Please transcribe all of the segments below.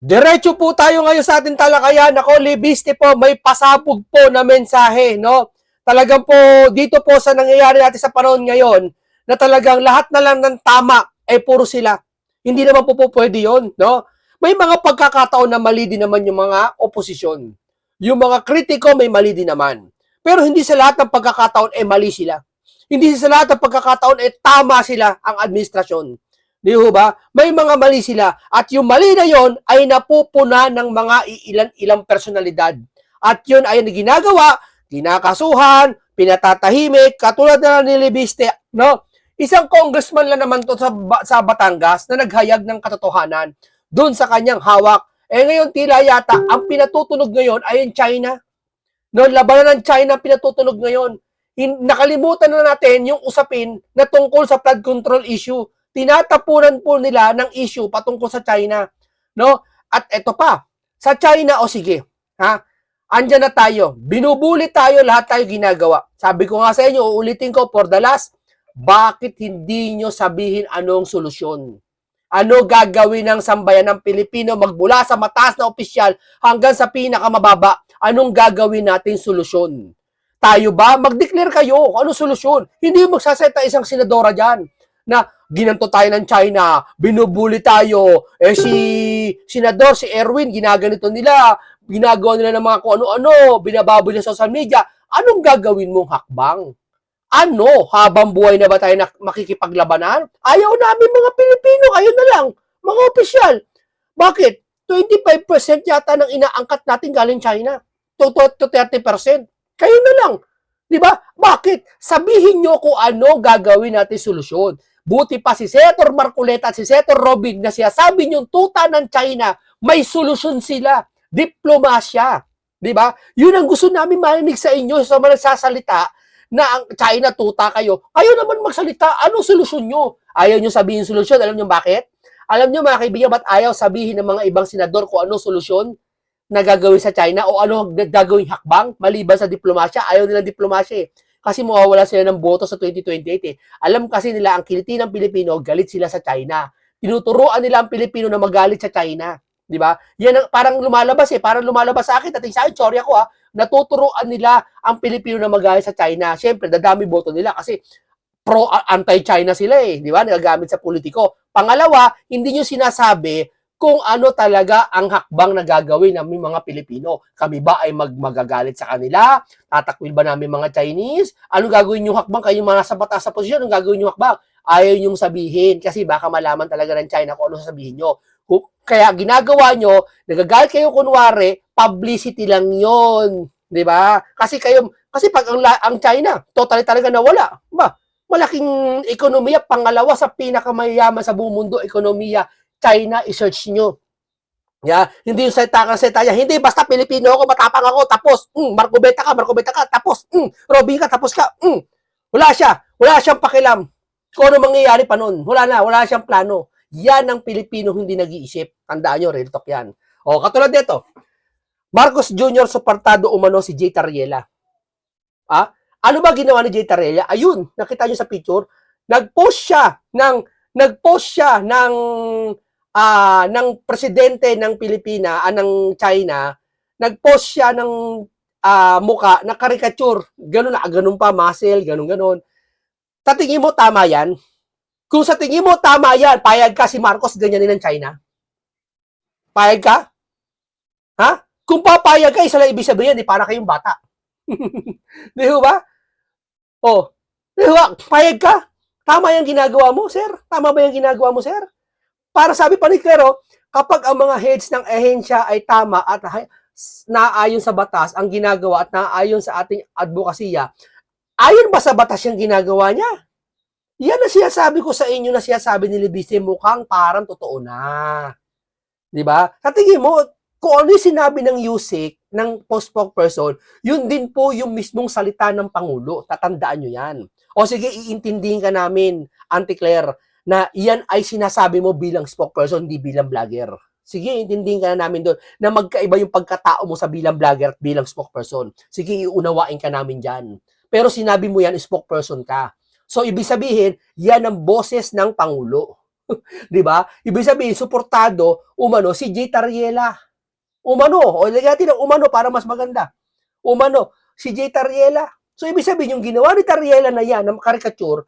Diretso po tayo ngayon sa ating talakayan. Ako, Libiste po, may pasabog po na mensahe, no? Talagang po, dito po sa nangyayari natin sa panahon ngayon, na talagang lahat na lang ng tama, ay puro sila. Hindi naman po pwede yun, no? May mga pagkakataon na mali din naman yung mga oposisyon. Yung mga kritiko, may mali din naman. Pero hindi sa lahat ng pagkakataon, mali sila. Hindi sa lahat ng pagkakataon, tama sila ang administrasyon. Di ba? May mga mali sila. At yung mali na yon ay napupuna ng mga ilang personalidad. At yun ay ginagawa, kinakasuhan, pinatatahimik, katulad na ni Libiste, no? Isang congressman lang naman to sa Batangas na naghayag ng katotohanan doon sa kanyang hawak. Ngayon tila yata, ang pinatutunog ngayon ay yung China. No, labanan ng China pinatutunog ngayon. Nakalimutan na natin yung usapin na tungkol sa flood control issue. Tinatapunan po nila ng issue patungkol sa China. No? At eto pa, sa China, o sige, ha? Andyan na tayo. Binubuli tayo, lahat tayo ginagawa. Sabi ko nga sa inyo, uulitin ko for the last, bakit hindi nyo sabihin anong solusyon? Ano gagawin ng sambayan ng Pilipino magmula sa mataas na opisyal hanggang sa pinakamababa? Anong gagawin natin solusyon? Tayo ba? Mag-declare kayo. Ano solusyon? Hindi magsaseta isang senadora dyan na ginanto tayo ng China, binubuli tayo, si senador, si Erwin, ginaganito nila, ginagawa nila ng mga kung ano-ano, binababoy na social media. Anong gagawin mong hakbang? Ano, habang buhay na ba tayo makikipaglabanan? Ayaw namin mga Pilipino, kayo na lang, mga opisyal. Bakit? 25% yata ng inaangkat natin galing China. To 30%. Kayo na lang. Di ba? Bakit? Sabihin nyo kung ano gagawin natin solusyon. Buti pa si Senator Marcoleta at si Senator Robin na siya sabi nyo tuta ng China, may solusyon sila. Diplomasya. Di ba? Yun ang gusto namin marinig sa inyo sa mga nagsasalita na ang China tuta kayo. Kayo naman magsalita, anong solusyon nyo? Ayaw nyo sabihin solusyon. Alam nyo bakit? Alam nyo mga kaibigan, ba't ayaw sabihin ng mga ibang senador kung anong solusyon na gagawin sa China o ano gagawing hakbang maliban sa diplomasya? Ayaw nilang diplomasya eh. Kasi mawawala sila ng boto sa 2028 eh. Alam kasi nila ang kiliti ng Pilipino, galit sila sa China. Tinuturuan nila ang Pilipino na magalit sa China. Di ba? Yan ang parang lumalabas eh. Parang lumalabas sa akin. At sa akin, sorry ako natuturuan nila ang Pilipino na magalit sa China. Siyempre, dadami boto nila kasi anti-China sila eh. Di ba? Nagagamit sa politiko. Pangalawa, hindi nyo sinasabi kung ano talaga ang hakbang na gagawin ng mga Pilipino. Kami ba ay magagalit sa kanila? Tatakwil ba namin mga Chinese? Ano gagawin yung hakbang? Kayo mga nasa batas sa posisyon, anong gagawin yung hakbang? Ayaw nyong sabihin kasi baka malaman talaga ng China kung ano sasabihin nyo. Kaya ginagawa nyo, nagagalit kayo kunwari, publicity lang yon, di ba? Kasi pag ang China, totally talaga nawala. Ba? Malaking ekonomiya, pangalawa sa pinakamayaman sa buong mundo, ekonomiya, China, i-search nyo. Yeah, hindi yung salita niya, hindi basta Pilipino ako, matapang ako, tapos, Marco Beta ka, tapos, Robin ka, tapos ka, wala siyang pakialam. Kung ano mangyayari pa nun, wala siyang plano. Yan ang Pilipino hindi nag-iisip. Tandaan nyo, real talk yan. O, katulad nito, Marcos Jr. suportado umano si Jay Tarriela. Ano ba ginawa ni Jay Tarriela? Ayun, nakita nyo sa picture, nag-post siya ng presidente ng Pilipinas, ng China, nag-post siya ng muka na caricature. Ganun pa, muscle, ganun. Tatingin mo, tama yan? Kung sa tingin mo tama yan, payag ka si Marcos ganyanin ng China? Payag ka? Ha? Kung papayag ka, isa lang ibig sabihin, di para kayong bata. Di ba? Oh, di ba? Payag ka? Tama yung ginagawa mo, sir? Tama ba yung ginagawa mo, sir? Para sabi pa ni Claro, kapag ang mga heads ng ahensya ay tama at naayon sa batas ang ginagawa at naayon sa ating advokasya, ayon ba sa batas yung ginagawa niya? Yan na sinasabi ko sa inyo na sinasabi ni Libiste, mukhang parang totoo na. Diba? Sa tingin mo, kung ano yung sinabi ng USIC, ng spokesperson, yun din po yung mismong salita ng Pangulo. Tatandaan nyo yan. O sige, iintindihin ka namin, Auntie Claire, na yan ay sinasabi mo bilang spokesperson, hindi bilang vlogger. Sige, iintindihin ka na namin doon na magkaiba yung pagkatao mo sa bilang vlogger at bilang spokesperson. Sige, iunawain ka namin dyan. Pero sinabi mo yan, spokesperson ka. So, ibig sabihin, yan ang boses ng Pangulo. Di ba? Ibig sabihin, suportado, umano, si Jay Tariela. Umano, o lagyan natin ng umano para mas maganda. Umano, si Jay Tariela. So, ibig sabihin, yung ginawa ni Tariela na yan, ng caricature,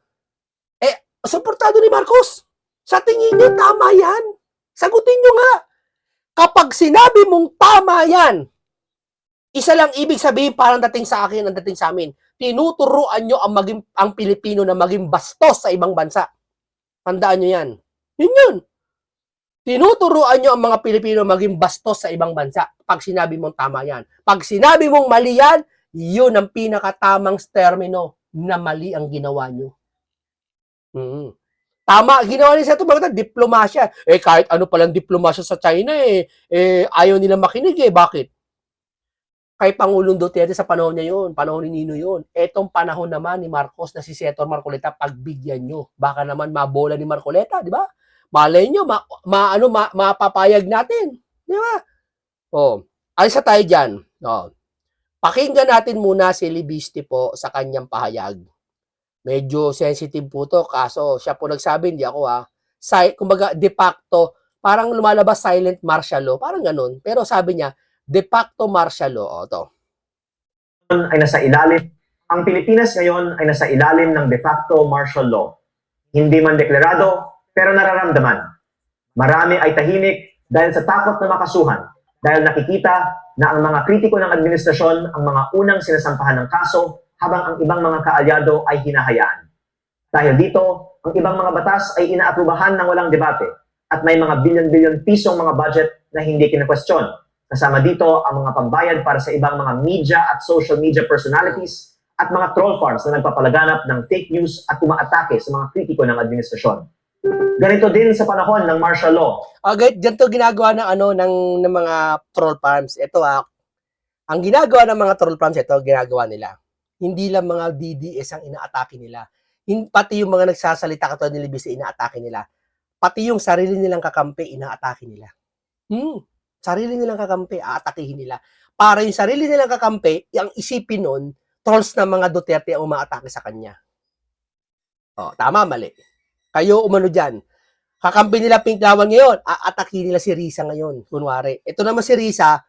suportado ni Marcos. Sa tingin niyo, tama yan. Sagutin niyo nga. Kapag sinabi mong tama yan, isa lang ibig sabihin parang dating sa akin, ang dating sa amin. Tinuturuan nyo ang Pilipino na maging bastos sa ibang bansa. Tandaan nyo yan. Yun yun. Tinuturuan nyo ang mga Pilipino maging bastos sa ibang bansa pag sinabi mong tama yan. Pag sinabi mong mali yan, yun ang pinakatamang termino na mali ang ginawa nyo. Tama, ginawa niya sa ito, diplomasya. Kahit ano palang diplomasya sa China, ayaw nila makinig Bakit? Kay Pangulong Duterte sa panahon niya yun, panahon ni Nino yun. Etong panahon naman ni Marcos na si Senator Marcoleta, pagbigyan nyo. Baka naman mabola ni Marcoleta, di ba? Malay nyo, mapapayag natin. Di ba? Alisa tayo dyan. Pakinggan natin muna si Libiste po sa kanyang pahayag. Medyo sensitive po to, kaso siya po nagsabi, hindi ako kumbaga, de facto, parang lumalabas silent martial law, parang ganun. Pero sabi niya, de facto martial law. Ito. Ay nasa ilalim. Ang Pilipinas ngayon ay nasa ilalim ng de facto martial law. Hindi man deklarado, pero nararamdaman. Marami ay tahimik dahil sa takot na makasuhan, dahil nakikita na ang mga kritiko ng administrasyon ang mga unang sinasampahan ng kaso, habang ang ibang mga kaalyado ay hinahayaan. Dahil dito, ang ibang mga batas ay inaaprubahan ng walang debate at may mga bilyon-bilyon pisong mga budget na hindi kinakwestiyon. Kasama dito ang mga pambayad para sa ibang mga media at social media personalities at mga troll farms na nagpapalaganap ng fake news at umaatake sa mga kritiko ng administrasyon. Ganito din sa panahon ng martial law. Ganito ginagawa ng mga troll farms. Ito ang ginagawa ng mga troll farms, ito ginagawa nila. Hindi lang mga DDS ang inaatake nila. Pati yung mga nagsasalita katulad ni Libiste, inaatake nila. Pati yung sarili nilang kakampi, inaatake nila. Sarili nilang kakampi, aatakihin nila. Para yung sarili nilang kakampi, yung isipin nun, trolls na mga Duterte ang umaatake sa kanya. Tama, mali. Kayo umano dyan. Kakampi nila Pinklawan ngayon, aatakihin nila si Risa ngayon. Kunwari. Ito naman si Risa,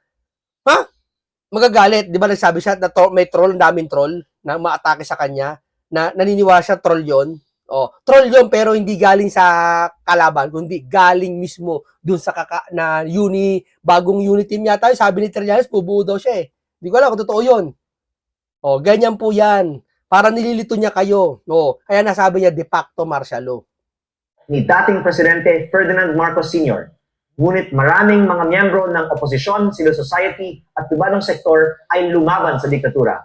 magagalit. Di ba nagsabi siya na may troll, daming troll na umaatake sa kanya, na naniniwala siya troll yon. Troll yon pero hindi galing sa kalaban, kundi galing mismo dun sa bagong unit team yata. Sabi ni Trillanes, pubuo daw siya Hindi ko alam kung totoo yun. Ganyan po yan. Para nililito niya kayo. Kaya nasabi niya de facto martial law. Ni dating Presidente Ferdinand Marcos Sr. Ngunit maraming mga miyembro ng oposisyon, civil society at iba ng sektor ay lumaban sa diktatura.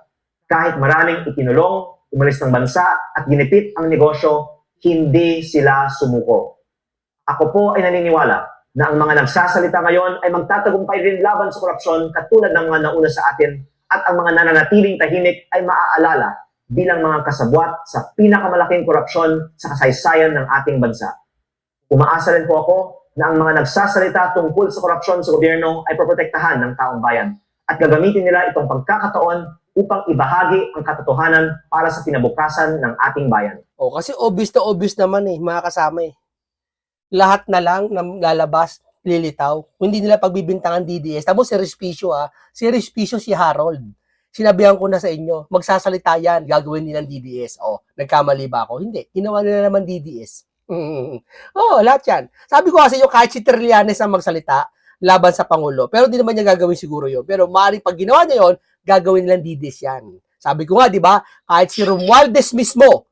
Kahit maraming itinulong, umalis ng bansa at ginipit ang negosyo, hindi sila sumuko. Ako po ay naniniwala na ang mga nagsasalita ngayon ay magtatagumpay rin laban sa korupsyon katulad ng mga nauna sa atin at ang mga nananatiling tahimik ay maaalala bilang mga kasabwat sa pinakamalaking korupsyon sa kasaysayan ng ating bansa. Umaasa rin po ako na ang mga nagsasalita tungkol sa korupsyon sa gobyerno ay proprotektahan ng taong bayan at gagamitin nila itong pagkakataon upang ibahagi ang katotohanan para sa kinabukasan ng ating bayan. Kasi obvious na obvious naman mga kasama Lahat na lang na lalabas, lilitaw. Hindi nila pagbibintangan DDS. Tapos si Respicio si Harold. Sinabihan ko na sa inyo, magsasalita yan, gagawin nilang DDS. Nagkamali ba ako? Hindi. Ginawa nila naman DDS. Lahat yan. Sabi ko kasi kahit si Trillanes ang magsalita laban sa Pangulo, pero hindi naman niya gagawin siguro yun. Pero maaaring pag ginawa niya yun, gagawin nilang DDS yan. Sabi ko nga, di ba, kahit si Romualdez mismo,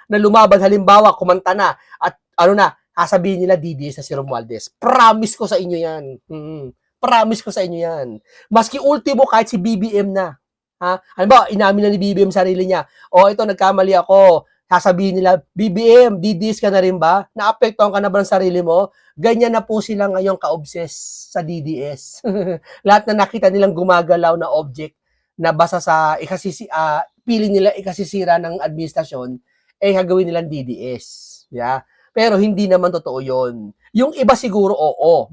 na lumaban halimbawa, kumanta na, at sasabihin nila DDS na si Romualdez. Promise ko sa inyo yan. Promise ko sa inyo yan. Maski ultimo, kahit si BBM na. Halimbawa, inamin na ni BBM sarili niya, ito, nagkamali ako. Sasabihin nila, BBM, DDS ka na rin ba? Naapektuhan ka na ba ng sarili mo? Ganyan na po sila ngayon ka-obsess sa DDS. Lahat na nakita nilang gumagalaw na object na basa sa piling nila ikasisira ng administrasyon, gagawin nilang DDS. Yeah? Pero hindi naman totoo yon. Yung iba siguro,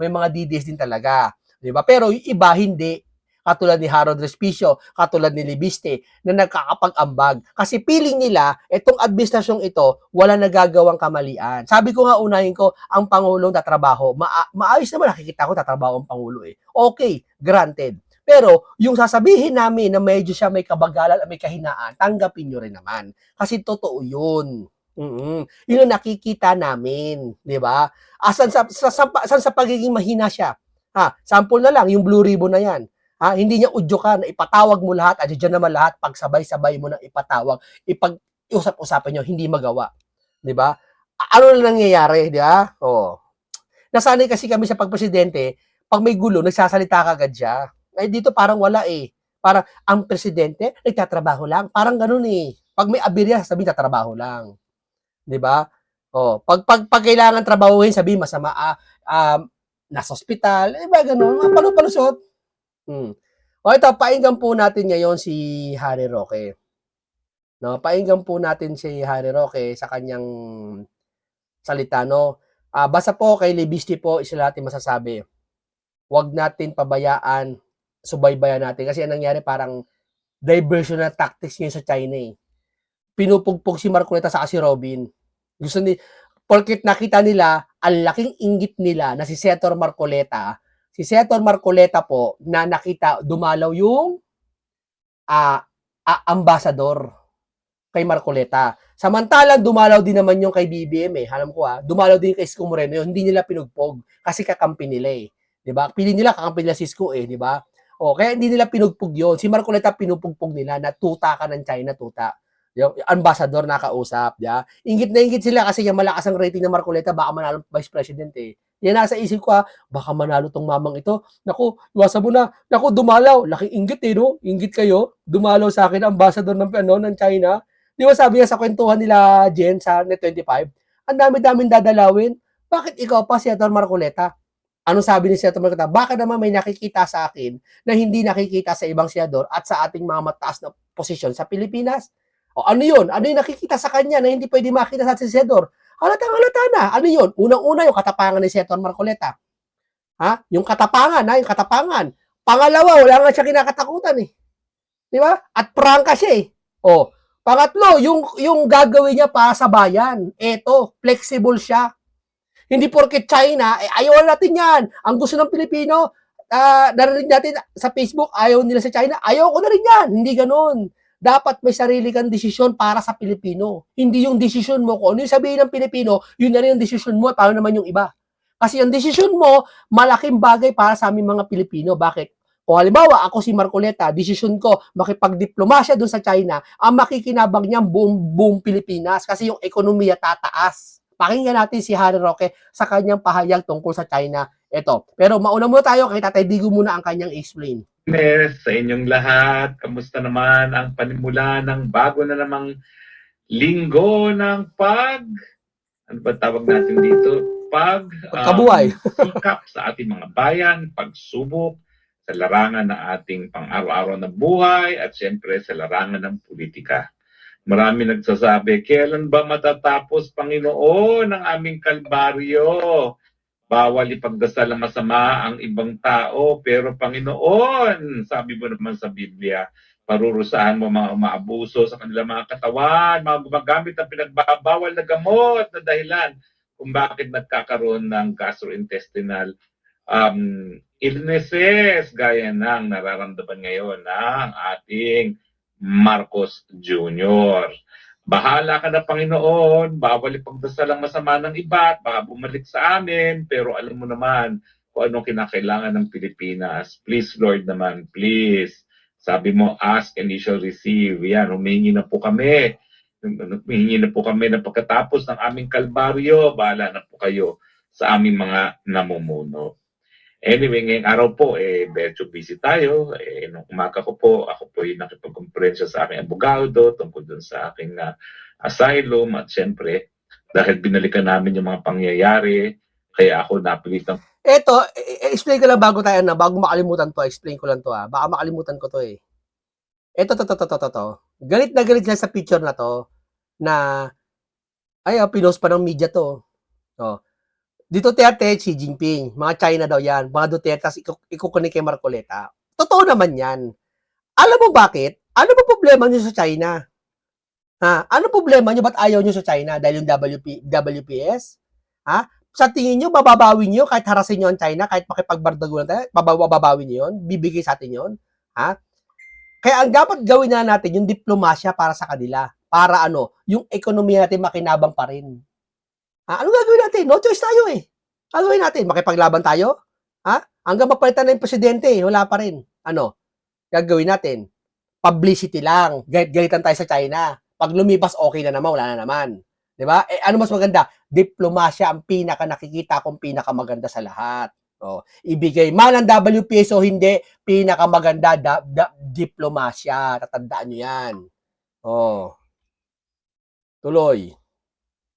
may mga DDS din talaga. Diba? Pero yung iba, hindi. katulad ni Harold Respicio, katulad ni Libiste, na nagkakapag-ambag. Kasi feeling nila, itong administrasyong ito, wala nagagawang kamalian. Sabi ko nga unahin ko, ang Pangulong tatrabaho. Maayos naman, nakikita ko tatrabaho ang Pangulo eh. Okay, granted. Pero yung sasabihin namin na medyo siya may kabagalan at may kahinaan, tanggapin nyo rin naman. Kasi totoo yun. Yun ang nakikita namin, di ba? Asan sa pagiging mahina siya? Ha, sample na lang, yung Blue Ribbon na yan. Ha, hindi niya udyokan, ipatawag mo lahat, at dyan naman lahat, pagsabay-sabay mo na ipatawag, ipag-usap-usapan nyo, hindi magawa. Di ba? Ano na nangyayari, di ba? Oh. Nasanay kasi kami sa pagpresidente, pag may gulo, nagsasalita kagad siya. Ay, dito parang wala eh. Parang, ang presidente, nagtatrabaho lang. Parang ganun eh. Pag may aberya, sabihin, tatrabaho lang. Di ba? Oh, pag kailangan trabahuhin, sabihin masama, nasa ospital, ba ganun, mga palusot. O ito, painggan po natin ngayon si Harry Roque. No, painggan po natin si Harry Roque sa kanyang salita, no. Basta po kay Libiste po, isa natin masasabi. Huwag natin pabayaan, subaybayan natin kasi ang nangyari parang diversion na tactics ngayon sa China eh. Pinupugpog si Marcoleta sa si Robin. Gusto ni porket nakita nila ang laking inggit nila na si Senator Marcoleta po na nakita dumalaw yung ambassador kay Marcoleta. Samantalang dumalaw din naman yung kay BBM eh. Alam ko dumalaw din kay Isko Moreno yun. Hindi nila pinugpog kasi kakampi nila eh. 'Di ba? Pili nila kakampi nila si Isko eh, 'di ba? O kaya hindi nila pinugpog yun. Si Marcoleta pinupugpog nila na tuta ka ng China, tuta. Yung ambassador nakausap, ya. Ingit na ingit sila kasi yung malakas ang rating ng Marcoleta, baka manalo vice president eh. Yan nasa isip ko baka manalo tong mamang ito. Naku, iwasan mo na. Naku, dumalaw. Laking inggit eh, no? Inggit kayo. Dumalaw sa akin, ambassador ng China. Di ba sabi niya sa kwentuhan nila, Jen, sa Net25, ang dami-daming dadalawin. Bakit ikaw pa, Senator Marcoleta? Ano sabi ni Senator Marcoleta? Baka naman may nakikita sa akin na hindi nakikita sa ibang senador at sa ating mga mataas na posisyon sa Pilipinas. O ano yun? Ano yung nakikita sa kanya na hindi pwede makita sa senador? Halatang-halata na. Ano yun? Unang-una yung katapangan ni Senator Marcoleta. Ha? Yung katapangan, yung katapangan. Pangalawa, wala nga siya kinakatakutan eh. Di ba? At prangka siya eh. O, pangatlo, yung gagawin niya para sa bayan. Eto, flexible siya. Hindi porket China, ayaw natin yan. Ang gusto ng Pilipino, narinig natin sa Facebook, ayaw nila sa China. Ayaw ko na rin yan. Hindi ganun. Dapat may sarili kang desisyon para sa Pilipino. Hindi yung desisyon mo, kung ano yung sabihin ng Pilipino, yun na rin yung desisyon mo, paano naman yung iba. Kasi yung desisyon mo, malaking bagay para sa aming mga Pilipino. Bakit? Kung halimbawa, ako si Marcoleta, desisyon ko, makipagdiplomasya doon sa China, ang makikinabang niya buong Pilipinas kasi yung ekonomiya tataas. Pakinggan natin si Harry Roque sa kanyang pahayag tungkol sa China. Ito. Pero mauna muna tayo, kay Tatay Digo muna ang kanyang explain. Sa inyong lahat, kamusta naman ang panimula ng bago na namang linggo ng ano ba tawag natin dito? Pagkabuhay. Sikap sa ating mga bayan, pagsubok sa larangan ng ating pang-araw-araw na buhay at siyempre sa larangan ng politika. Marami nagsasabi, kailan ba matatapos, Panginoon, ang aming kalbaryo? Bawal ipagdasal ang masama ang ibang tao, pero Panginoon, sabi mo naman sa Biblia, parurusahan mo mga umaabuso sa kanilang mga katawan, mga gumagamit ng pinagbabawal na gamot na dahilan kung bakit nagkakaroon ng gastrointestinal illnesses gaya ng nararamdaman ngayon ng ating Marcos Jr. Bahala ka na, Panginoon, bawal ipagdasal ang masama ng iba at baka bumalik sa amin, pero alam mo naman kung anong kinakailangan ng Pilipinas. Please, Lord naman, please. Sabi mo, ask and you shall receive. Yan, humingi na po kami. Humingi na po kami na pagkatapos ng aming kalbaryo, bahala na po kayo sa aming mga namumuno. Anyway, ngayong araw po, medyo busy tayo. Nung umaga ko po, ako po yung nakipag-conference sa aking abogado tungkol dun sa aking asylum. At syempre, dahil binalikan namin yung mga pangyayari, kaya ako napilitan. Eto, explain ko lang bago makalimutan to, explain ko lang to Baka makalimutan ko to eh. Eto, to. Galit na galit siya sa picture na to, na, pinost pa ng media to. Dito Duterte, Xi Jinping, mga China daw yan, mga Duterte, ikukunin kay Marcoleta. Totoo naman yan. Alam mo bakit? Ano ba problema nyo sa China? Ha? Ano problema nyo? Ba't ayaw nyo sa China? Dahil yung WPS? Ha? Sa tingin nyo, bababawi nyo kahit harasin nyo ang China, kahit makipagbardagulan tayo, bababawi nyo yun? Bibigay sa atin yun? Ha? Kaya ang dapat gawin na natin, yung diplomasya para sa kanila. Para ano, yung ekonomiya natin makinabang pa rin. Ha? Ano gagawin natin? No choice tayo eh. Ano gagawin natin? Makipaglaban tayo? Ha? Hanggang mapalitan na yung presidente, wala pa rin. Ano? Gagawin natin? Publicity lang. Galit-galitan tayo sa China. Pag lumipas, okay na naman, wala na naman. Di ba? Eh, ano mas maganda? Diplomasya ang pinaka nakikita kong pinakamaganda sa lahat. Oh, ibigay man ang WPS o hindi, pinakamaganda diplomasya. Tatandaan nyo yan. Oh. Tuloy.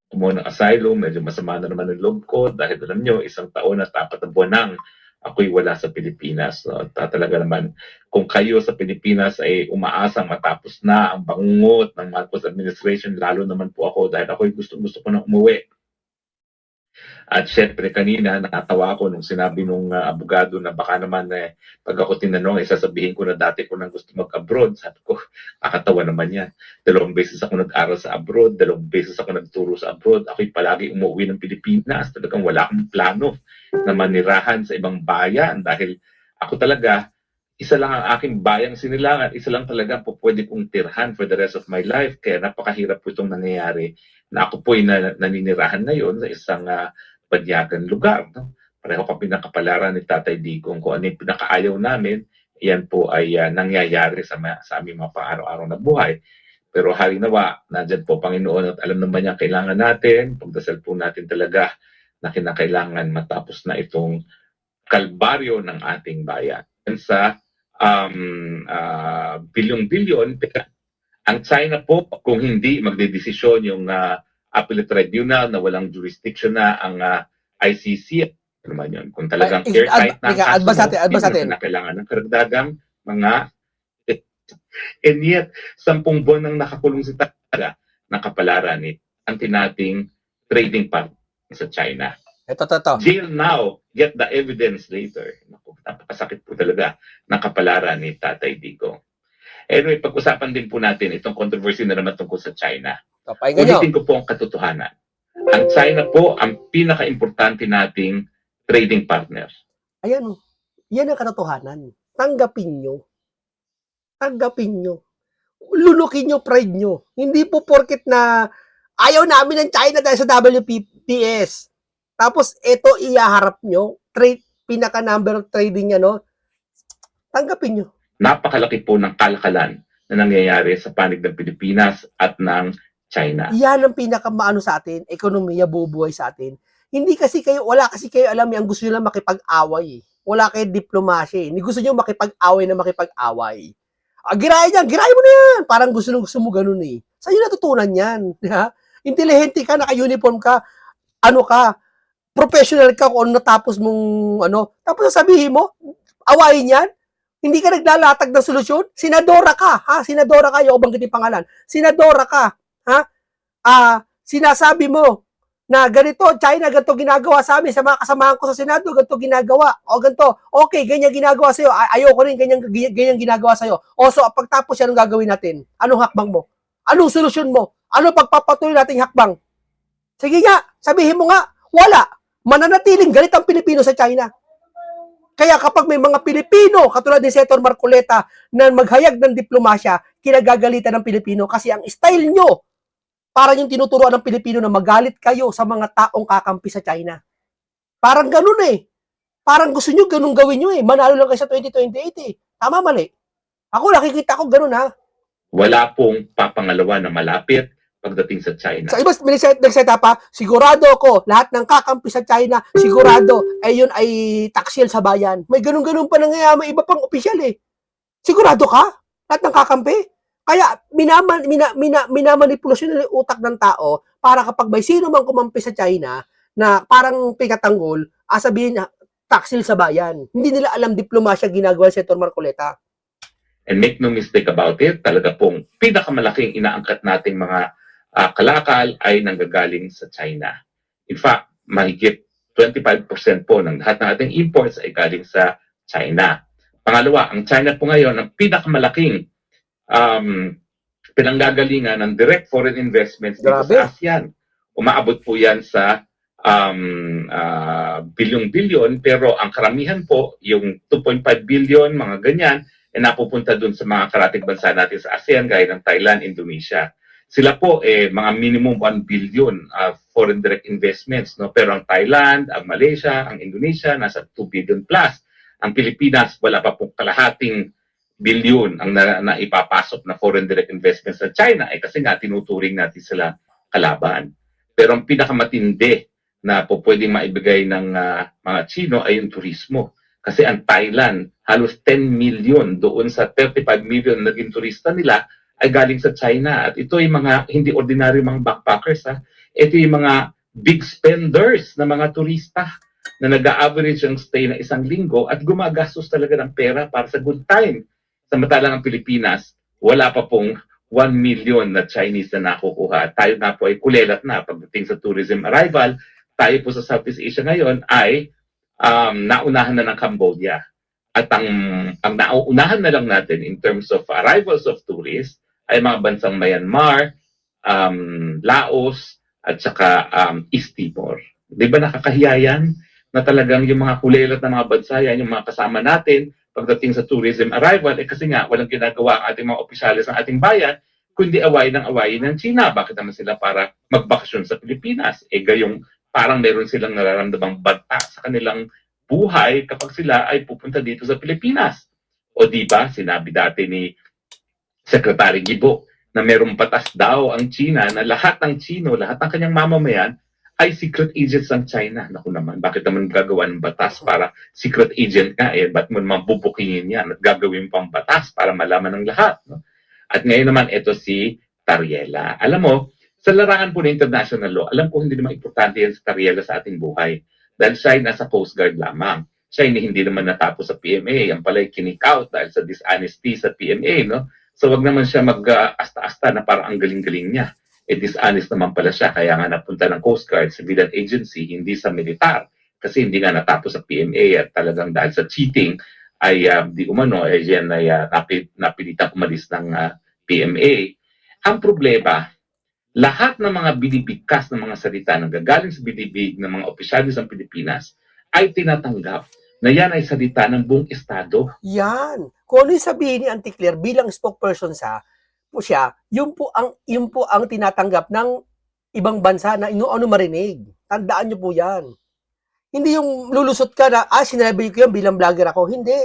Kumuha ng asylum, medyo masama na naman ang loob ko dahil alam nyo, 1 taon at 4 na buwan nang ako'y wala sa Pilipinas. So, talaga naman, kung kayo sa Pilipinas ay umaasang matapos na ang bangungot ng Marcos administration, lalo naman po ako dahil ako'y gusto ko na umuwi. At syempre kanina nakatawa ako nung sinabi nung abogado na baka naman pag ako tinanong sasabihin ko na dati ko nang gusto mag-abroad. Sabi ko, kakatawa naman yan. 2 beses ako nag-aral sa abroad, 2 beses ako nagturo sa abroad. Ako'y palagi umuwi ng Pilipinas. Talagang wala akong plano na manirahan sa ibang bayan dahil ako talaga, isa lang ang aking bayang sinilangan, isa lang talaga po pwede kong tirhan for the rest of my life. Kaya napakahirap po itong nangyayari na ako po'y naninirahan ngayon sa isang banyagang lugar. No? Pareho kami ng kapalaran ni Tatay Digong. Kung ano yung pinakaayaw namin, yan po ay nangyayari sa aming mga pang-araw-araw na buhay. Pero halinawa, nandyan po Panginoon at alam naman niya kailangan natin, pagdasal po natin talaga na kinakailangan matapos na itong kalbaryo ng ating bayan. Sa bilyong-bilyon, ang China po, kung hindi magdedesisyon yung appellate tribunal na walang jurisdiction na ang ICC, ano man yun, kung talagang airtight na ang kaso mo, hindi na kailangan ng karagdagang mga and yet, 10 buwan nang nakakulong si Taga ng kapalaran ni ang tinating trading partner sa China. Ito. Jail now, get the evidence later. Naku, napakasakit po talaga ng kapalaran ni Tatay Digong. Anyway, pag-usapan din po natin itong controversy na naman tungkol sa China. Ulitin ko po ang katotohanan. Ang China po ang pinaka-importante nating trading partner. Ayan, yan ang katotohanan. Tanggapin nyo. Lunukin nyo pride nyo. Hindi po porket na ayaw namin ng China dahil sa WPS. Tapos, ito iyaharap nyo. Pinaka-number of trading nyo, no? Tanggapin nyo. Napakalaki po ng kalakalan na nangyayari sa panig ng Pilipinas at ng China. Yan ang pinakamaano sa atin, ekonomiya bubuhay sa atin. Wala kasi kayo alam ang gusto nyo lang makipag-away. Wala kayo diplomasya. Hindi gusto nyo makipag-away na makipag-away. Girahin mo na yan. Parang gusto mo ganun eh. Saan nyo natutunan yan? Intelihente ka, naka-uniform ka, professional ka kung natapos mong tapos sabihin mo, awayin yan? Hindi ka naglalatag ng solusyon? Senadora ka, ha? Senadora ka, yung banggitin pangalan. Senadora ka, ha? Sinasabi mo na ganito, China, ganito ginagawa sa amin, sa mga kasamahan ko sa Senado, ganito ginagawa, o ganito, okay, ganyan ginagawa sa'yo, ayoko rin ganyan ginagawa sa'yo. O so, pagtapos yan, anong gagawin natin? Anong hakbang mo? Anong solusyon mo? Ano pagpapatuloy nating hakbang? Sige nga, sabihin mo nga, wala. Mananatiling galit ang Pilipino sa China. Kaya kapag may mga Pilipino, katulad ni Senator Marcoleta, na maghayag ng diplomasya, kinagagalitan ng Pilipino kasi ang style nyo, parang yung tinuturuan ng Pilipino na magalit kayo sa mga taong kakampi sa China. Parang ganun eh. Parang gusto nyo ganun gawin nyo eh. Manalo lang kayo sa 2028 eh. Tama, mali. Ako nakikita ko ganun ha. Wala pong papangalawa na malapit pagdating sa China. Sa iba, nagset pa, sigurado ako, lahat ng kakampi sa China, sigurado, yun ay taksil sa bayan. May ganun-ganun pa nangyayari, may iba pang opisyal eh. Sigurado ka? Lahat ng kakampi? Kaya, minamanipulasyon nila yung utak ng tao para kapag may sino mang kumampi sa China na parang pikatanggol, sabihin niya, taksil sa bayan. Hindi nila alam diplomasya ginagawa si Senator Marcoleta. And make no mistake about it, talaga pong pinakamalaking inaangkat nating mga kalakal ay nanggagaling sa China. In fact, mahigit 25% po ng lahat ng ating imports ay galing sa China. Pangalawa, ang China po ngayon, ang pinakamalaking um, pinanggagalingan ng direct foreign investments dito Grabe. sa ASEAN. Umaabot po yan sa bilyon-bilyon, pero ang karamihan po, yung 2.5 billion, mga ganyan, napupunta dun sa mga karating bansa natin sa ASEAN, gaya ng Thailand, Indonesia. Sila po, mga minimum 1 billion foreign direct investments. No? Pero ang Thailand, ang Malaysia, ang Indonesia, nasa 2 billion plus. Ang Pilipinas, wala pa pong kalahating bilyon ang naipapasok na foreign direct investments sa China kasi nga tinuturing natin sila kalaban. Pero ang pinakamatindi na po pwedeng maibigay ng mga Chino ay yung turismo. Kasi ang Thailand, halos 10 million doon sa 35 million naging turista nila ay galing sa China. At ito yung mga hindi ordinary mga backpackers. Ito yung mga big spenders na mga turista na nag-average ang stay na 1 linggo at gumagastos talaga ng pera para sa good time. Samantalang ang Pilipinas, wala pa pong 1 million na Chinese na nakukuha. Tayo na po ay kulelat na pagdating sa tourism arrival. Tayo po sa Southeast Asia ngayon ay naunahan na ng Cambodia. At ang nauunahan na lang natin in terms of arrivals of tourists ay mga bansang Myanmar, Laos, at saka East Timor. Di ba nakakahiya yan? Na talagang yung mga kulelat na mga bansa yan, yung mga kasama natin, pagdating sa tourism arrival, kasi nga walang ginagawa ang ating mga opisyalis ng ating bayan, kundi awayin ng China. Bakit naman sila para magbakasyon sa Pilipinas? Gayong parang meron silang nararamdamang banta sa kanilang buhay kapag sila ay pupunta dito sa Pilipinas. O di ba, sinabi dati ni Secretary Gibo na merong batas daw ang China na lahat ng Chino, lahat ng kanyang mamamayan ay secret agents ng China. Naku naman, bakit naman gagawa ng batas para secret agent ka? Ba't mo naman bubukingin yan at gagawin pang batas para malaman ng lahat? No? At ngayon naman, ito si Tariela. Alam mo, sa larangan po ng international law, alam ko hindi naman importante yan sa Tariela sa ating buhay. Dahil siya ay nasa Coast Guard lamang. Siya hindi naman natapos sa PMA. Yan pala ay kinik out dahil sa dishonesty sa PMA. No? So wag naman siya mag-asta-asta na parang ang galing-galing niya. Dishonest naman pala siya, kaya nga napunta ng Coast Guard, civilian agency, hindi sa militar. Kasi hindi nga natapos sa PMA at talagang dahil sa cheating ay di umano, yan ay napilitan umalis ng PMA. Ang problema, lahat ng mga binibigkas ng mga salita na gagaling sa bibig ng mga opisyalis ng Pilipinas ay tinatanggap na yan ay salita ng buong Estado. Yan. Kung ano yung sabihin ni Auntie Claire bilang spokesperson siya, yun po ang tinatanggap ng ibang bansa na ano marinig. Tandaan niyo po yan. Hindi yung lulusot ka na, sinabi ko yan bilang vlogger ako. Hindi.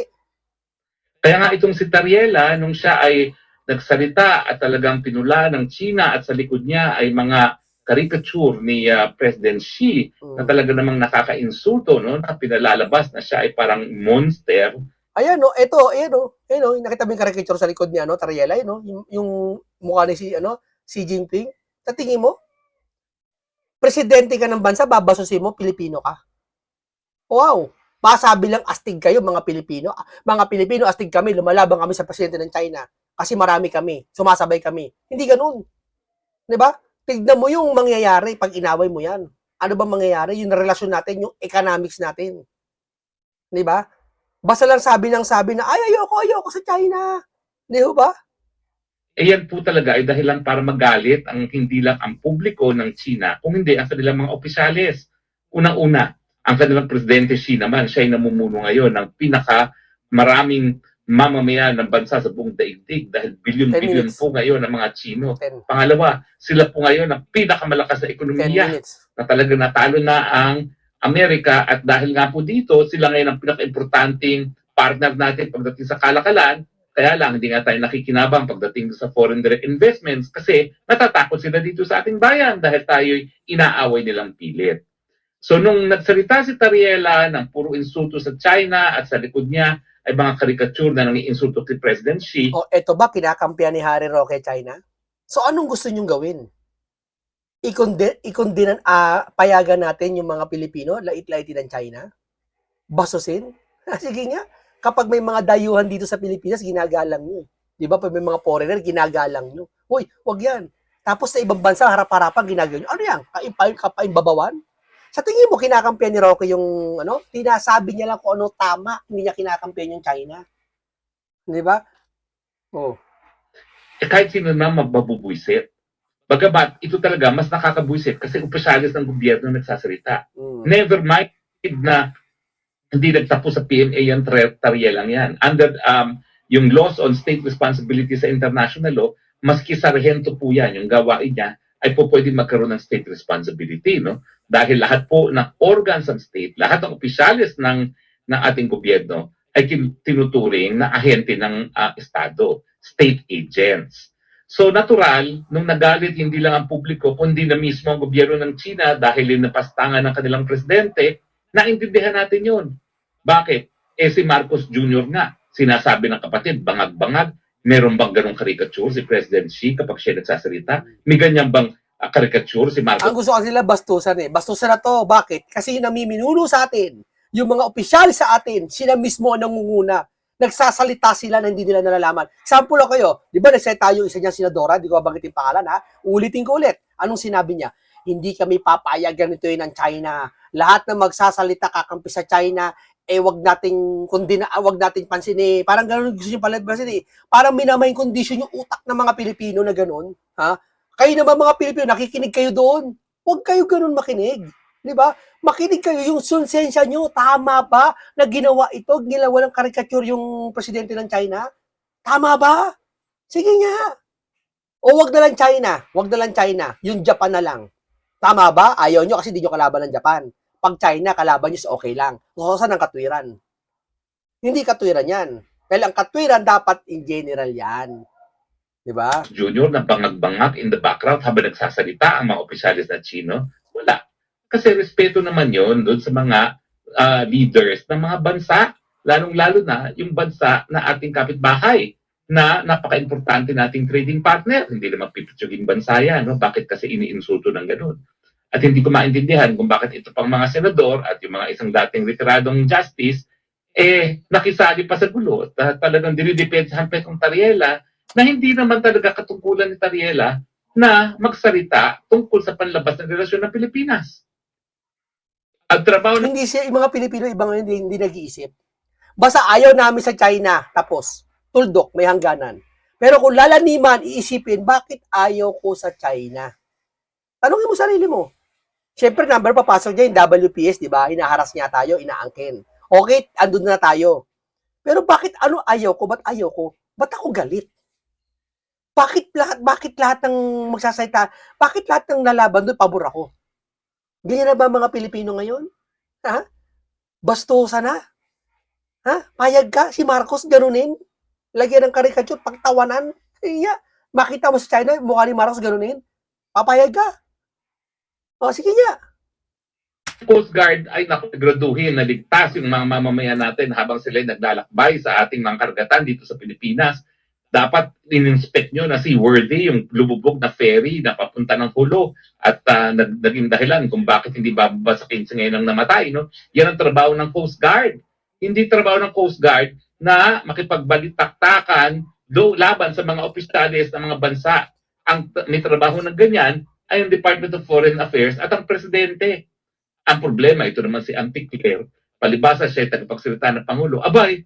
Kaya nga itong si Tariela, nung siya ay nagsalita at talagang pinula ng China at sa likod niya ay mga caricature ni President Xi na talaga namang nakaka-insulto, no? Na pinalalabas na siya ay parang monster. Ayan, no, nakita mo yung caricature sa likod niya, no, Tariela, no, yung mukha ni Xi Jinping. Sa tingin mo, presidente ka ng bansa, babasusin mo, Pilipino ka. Wow! Masabi lang astig kayo, mga Pilipino. Mga Pilipino, astig kami, lumalaban kami sa presidente ng China. Kasi marami kami, sumasabay kami. Hindi ganun. Di ba? Tignan mo yung mangyayari pag inaway mo yan. Ano ba mangyayari? Yung relasyon natin, yung economics natin. Di ba? Basta lang sabi na, ayoko sa China. Di ba? Yan po talaga ay dahilan para magalit ang hindi lang ang publiko ng China, kung hindi ang kanilang mga opisyalis. Unang-una, ang kanilang presidente Xi naman, siya ay namumuno ngayon ng maraming mamamayan ng bansa sa buong daigdig dahil bilyon-bilyon po ngayon ang mga Chino. Pangalawa, sila po ngayon ang pinakamalakas na ekonomiya na talaga natalo na ang Amerika at dahil nga po dito, sila ngayon ang pinaka-importanting partner natin pagdating sa kalakalan. Kaya lang, hindi nga tayo nakikinabang pagdating sa foreign direct investments kasi natatakot sila dito sa ating bayan dahil tayo'y inaaway nilang pilit. So nung nagsalita si Tariela ng puro insulto sa China at sa likod niya ay mga karikature na nangiinsulto kay President Xi. O eto ba, kinakampihan ni Harry Roque China? So anong gusto nyong gawin? Payagan natin yung mga Pilipino, lait-laitin ng China? Basusin? Sige nga, kapag may mga dayuhan dito sa Pilipinas, ginagalang nyo. Di ba? Pag may mga foreigner, ginagalang nyo. Uy, wag yan. Tapos sa ibang bansa, harap-harapan, ginagalang nyo. Ano yan? Kapaimbabawan? Sa tingin mo, kinakampihan ni Roque yung, tinasabi niya lang kung ano tama, hindi niya kinakampihan yung China. Di ba? Oh. Kahit sino na mababubuisit. Bagamat, ito talaga mas nakakabuisit kasi opisyalis ng gobyerno nagsasalita. Never mind na hindi nagtapos sa PMA yan, tarya lang yan. Under yung laws on state responsibility sa international law, maski sarhento po yan, yung gawain niya, ay po pwede magkaroon ng state responsibility. No? Dahil lahat po ng organs ng state, lahat ng opisyalis ng ating gobyerno ay tinuturing na ahente ng Estado, state agents. So natural, nung nagalit hindi lang ang publiko, kundi na mismo ang gobyerno ng China dahil napastangan ng kanilang presidente, naintindihan natin yun. Bakit? Si Marcos Jr. nga, sinasabi ng kapatid, bangag-bangag, meron bang ganong caricature si President Xi kapag siya nagsasalita? May ganyan bang caricature si Marcos? Ang gusto kasi nila bastusan eh. Bastusan na to. Bakit? Kasi yung namiminuno sa atin, yung mga opisyal sa atin, sila mismo ang nangunguna. Nagsasalita sila na hindi nila nalalaman. Sample lang kayo. Di ba nagsalita tayo isa niyang senadora, di ko banggitin pangalan ha? Ulitin ko ulit. Anong sinabi niya? Hindi kami papayag ganito yun ng China. Lahat na magsasalita kakampi sa China, wag nating wag nating pansin eh. Parang ganoon gusto niyo palabas eh. Parang minamain condition yung utak ng mga Pilipino na ganoon, ha? Kayo naman mga Pilipino, nakikinig kayo doon. Huwag kayo ganoon makinig. Di ba? Makinig kayo, yung konsensya nyo, tama ba na ginawa ito, ginawa ng caricature yung presidente ng China? Tama ba? Sige nga. O wag na lang China, wag na lang China, yung Japan na lang. Tama ba? Ayaw nyo kasi di nyo kalaban ng Japan. Pag China, kalaban nyo sa okay lang. So, saan ang katwiran? Hindi katwiran yan. Dahil ang katwiran dapat in general yan. Diba? Junior na bangag-bangag in the background habang nagsasalita ang mga opisyalis na Chino? Wala. Kasi respeto naman yon doon sa mga leaders ng mga bansa, lalong-lalo na yung bansa na ating kapitbahay na napaka-importante nating trading partner. Hindi naman pipitsuging bansa yan. No? Bakit kasi iniinsulto ng ganun? At hindi ko maintindihan kung bakit ito pang mga senador at yung mga isang dating retiradong justice nakisali pa sa gulo. Talagang dinidepensahan pa itong Tariela na hindi naman talaga katungkulan ni Tariela na magsalita tungkol sa panlabas ng relasyon ng Pilipinas. Ang trabaho ng Hindi siya, yung mga Pilipino, ibang hindi nag-iisip. Basta ayaw namin sa China, tapos, tuldok, may hangganan. Pero kung lalaniman, iisipin, bakit ayaw ko sa China? Tanungin mo sarili mo. Siyempre, number papasok dyan, yung WPS, di ba? Inaharas niya tayo, inaangkin. Okay, andun na tayo. Pero bakit ano ayaw ko? Ba't ayaw ko? Ba't ako galit? Bakit lahat ng magsasalita, bakit lahat ng lalaban doon, pabor ako? Ganyan na ba mga Pilipino ngayon? Ha? Bastusa na? Ha? Payag ka? Si Marcos ganunin? Lagyan ng caricature, pagtawanan? Iya. Makita mo sa China, mukha ni Marcos ganunin? Papayag ka? O, sige nga. Coast Guard ay nakagraduhin, naligtas yung mga mamamayan natin habang sila naglalakbay sa ating mga karagatan dito sa Pilipinas. Dapat in-inspect nyo na seaworthy yung lumubog na ferry na papunta ng Hulo at naging dahilan kung bakit hindi bababa sa 15 ngayon ang namatay. No? Yan ang trabaho ng Coast Guard. Hindi trabaho ng Coast Guard na makipagbalitaktakan laban sa mga opisyalis ng mga bansa. Ang may trabaho ng ganyan ay ang Department of Foreign Affairs at ang Presidente. Ang problema, ito naman si Antique, palibasa siya tagapagsalita ng Pangulo, abay,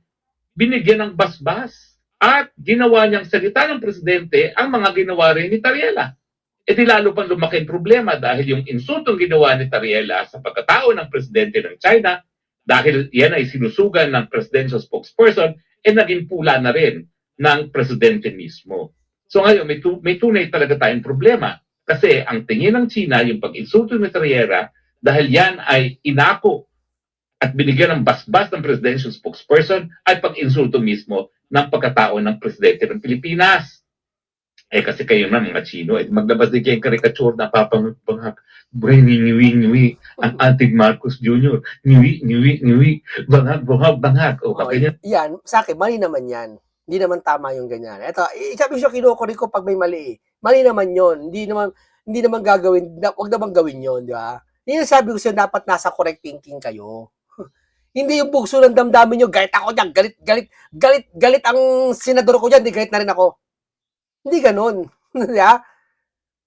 binigyan ng basbas at ginawa niyang salita ng Presidente ang mga ginawa rin ni Tariela. E di lalo pang lumaki ang problema dahil yung insultong ginawa ni Tariela sa pagkatao ng Presidente ng China, dahil yan ay sinusugan ng presidential spokesperson, naging pula na rin ng Presidente mismo. So ngayon, may tunay talaga tayong problema kasi ang tingin ng China, yung pag-insulto ni Tariela, dahil yan ay inako at binigyan ng basbas ng presidential spokesperson ay pag-insulto mismo ng pagkatao ng presidente ng Pilipinas. Kasi kayo na mga Chino, maglabas din kayong karikature na papangag, niwi, ang ating Marcos Jr. Niwi, bangag. O, Okay. Yan, sa akin, mali naman yan. Hindi naman tama yung ganyan. Ito, sabi ko siya, kinukuri ko pag may mali. Mali naman yon. Hindi naman gagawin, wag naman gawin yon, di ba? Hindi sabi ko siya, dapat nasa correct thinking kayo. Hindi yung bugso ng damdamin nyo, galit ako dyan, galit ang senador ko dyan, di galit na rin ako. Hindi ganun. Yeah?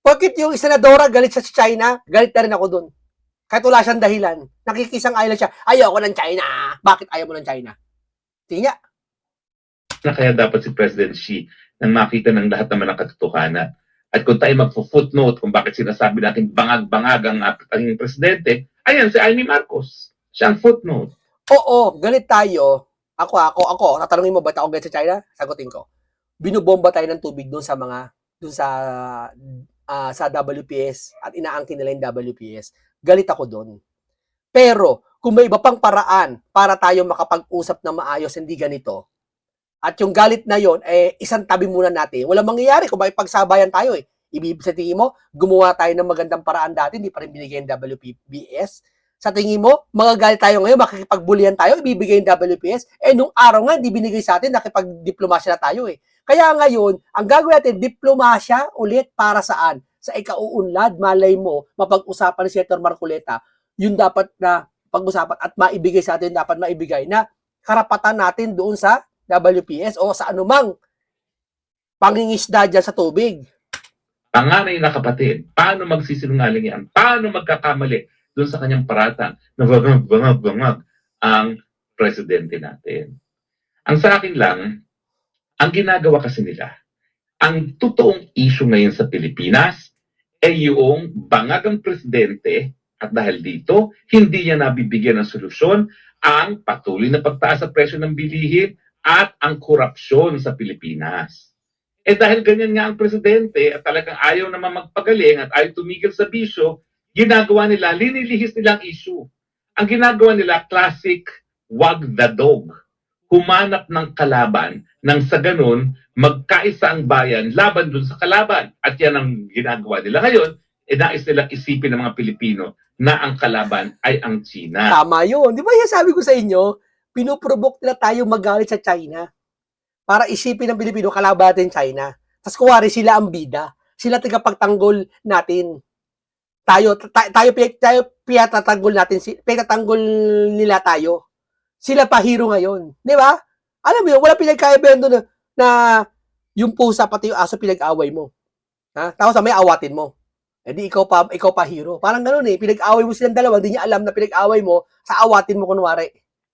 Bakit yung senadora galit sa China, galit na rin ako dun. Kahit wala siyang dahilan. Nakikisang ayaw siya, ayaw ako ng China. Bakit ayaw mo ng China? Sige nga. na kaya dapat si President Xi nang makita ng lahat naman ng katotohanan. At kung tayo magpo-footnote kung bakit sinasabi natin bangag-bangag ang ating presidente, ayan si Amy Marcos. Siya ang footnote. Oo, galit tayo. Ako, tatanungin mo ba ako galit sa China? Sagutin ko. Binubomba tayo ng tubig doon sa WPS at inaangkin nila yung WPS. Galit ako doon. Pero, kung may iba pang paraan para tayo makapag-usap na maayos, hindi ganito, at yung galit na yon, isang tabi muna natin. Walang mangyayari kung makipagsabayan tayo eh. Ibig sa tingin mo, gumawa tayo ng magandang paraan dati, hindi pa rin binigay yung WPS. Sa tingin mo, magagalit tayo ngayon, makikipagbulihan tayo, ibibigay yung WPS. Nung araw nga, hindi binigay sa atin, nakipagdiplomasya na tayo eh. Kaya ngayon, ang gagawin natin, diplomasya ulit para saan? Sa ikauunlad, malay mo, mapag-usapan ni Senator Marcoleta, yung dapat na pag-usapan at maibigay sa atin, dapat maibigay na karapatan natin doon sa WPS o sa anumang pangingisda dyan sa tubig. Panganay na kapatid, paano magsisinungaling yan? Paano magkakamali doon sa kanyang paratang na bangag ang presidente natin? Ang sa akin lang, ang ginagawa kasi nila, ang totoong issue ngayon sa Pilipinas ay yung bangag ang presidente at dahil dito, hindi niya nabibigyan ng solusyon ang patuloy na pagtaas sa presyo ng bilihin at ang korupsyon sa Pilipinas. Dahil ganyan nga ang presidente at talagang ayaw naman magpagaling at ayaw tumigil sa bisyo, ginagawa nila, linilihis nilang issue. Ang ginagawa nila, classic wag the dog. Humanap ng kalaban nang sa ganun, magkaisa ang bayan laban dun sa kalaban. At yan ang ginagawa nila ngayon, nais nilang isipin ng mga Pilipino na ang kalaban ay ang China. Tama yun. Di ba yung sabi ko sa inyo, pinuprovoke nila tayo magalit sa China para isipin ng Pilipino kalaban natin China. Tapos kuwari sila ang bida. Sila tagapagtanggol natin. Tayo pinatanggol nila tayo. Sila pa hero ngayon. Di ba? Alam mo yun, wala pinagkaibahan doon na yung pusa pati yung aso pinag-away mo. Ha? Tapos may awatin mo. Di ikaw pa hero. Parang ganoon eh. Pinag-away mo silang dalawa, hindi niya alam na pinag-away mo, sa awatin mo kunwari.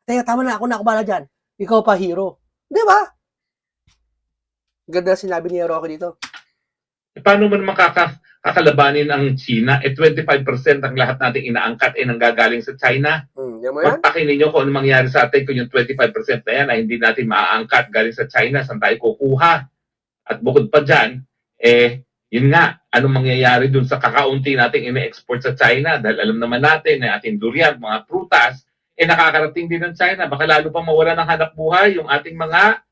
Teka, tama na, ako bala dyan. Ikaw pa hero. Di ba? Ganda sinabi ni Rocky dito. Paano man makakalabanin ang China? 25% ang lahat nating inaangkat nanggagaling sa China. Yan mo yan? Pagpakinin nyo kung ano mangyari sa atin kung yung 25% na yan ay hindi natin maaangkat galing sa China, saan tayo kukuha? At bukod pa dyan, yun nga, anong mangyayari dun sa kakaunti nating ine-export sa China? Dahil alam naman natin na ating durian, mga prutas, nakakarating din ng China. Baka lalo pa mawala ng hanap buhay yung ating mga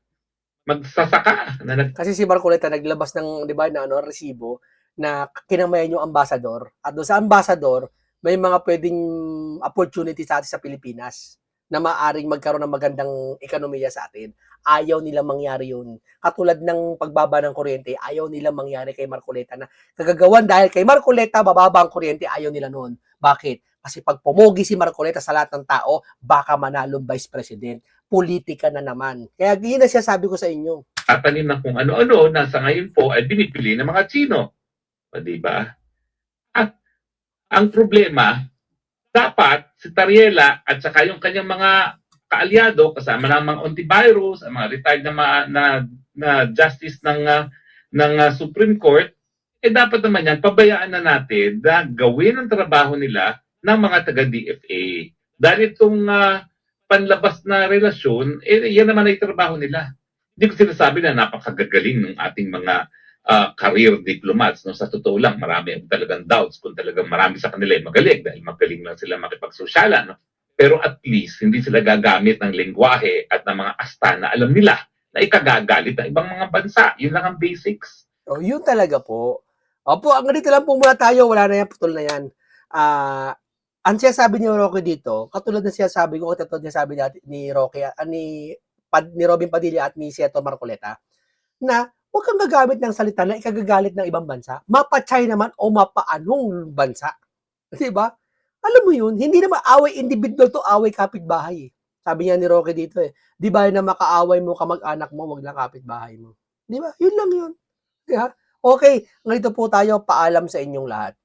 magsasaka. Kasi si Marcoleta naglabas ng, di ba, na resibo na kinamayan yung ambassador. At doon sa ambassador, may mga pwedeng opportunity sa atin sa Pilipinas na maaring magkaroon ng magandang ekonomiya sa atin. Ayaw nila mangyari yun. Katulad ng pagbaba ng kuryente, ayaw nila mangyari kay Marcoleta na kagagawan dahil kay Marcoleta, bababa ang kuryente, ayaw nila noon. Bakit? Kasi pag pumugi si Marcoleta sa lahat ng tao, baka manalong vice president. Politika na naman. Kaya yun na siya sabi ko sa inyo. Tatanin na kung ano-ano na sa ngayon po ay binipili ng mga Chino. O, diba? At ang problema, dapat si Tariela at saka yung kanyang mga kaalyado, kasama ng mga antivirus, ang mga retired na justice ng Supreme Court, dapat naman yan, pabayaan na natin na gawin ang trabaho nila ng mga taga-DFA. Dahil itong panlabas na relasyon, yan naman ay trabaho nila. Hindi ko sinasabi na napakagagaling ng ating mga career diplomats. No? Sa totoo lang, marami ang talagang doubts kung talagang marami sa kanila ay magaling dahil magaling lang sila makipagsosyalan. No? Pero at least, hindi sila gagamit ng lengguwahe at ng mga asta na alam nila na ikagagalit ng ibang mga bansa. Yun lang ang basics. Oh, yun talaga po. Opo, ang ganito lang po muna tayo. Wala na yan, putol na yan. Ang sinasabi ni Rocky dito, katulad ng sinasabi ko, katulad ng sinasabi ni Rocky, ni Robin Padilla at ni Senator Marcoleta, na huwag kang gagamit ng salita na ikagagalit ng ibang bansa, mapa-China man o mapa-anong bansa. Diba? Alam mo yun, hindi naman away individual to away kapitbahay. Sabi niya ni Rocky dito di ba na makaaway mo kamag-anak mo, wag lang kapitbahay mo. Di ba? Yun lang yun. Diba? Okay, ngayon po tayo, paalam sa inyong lahat.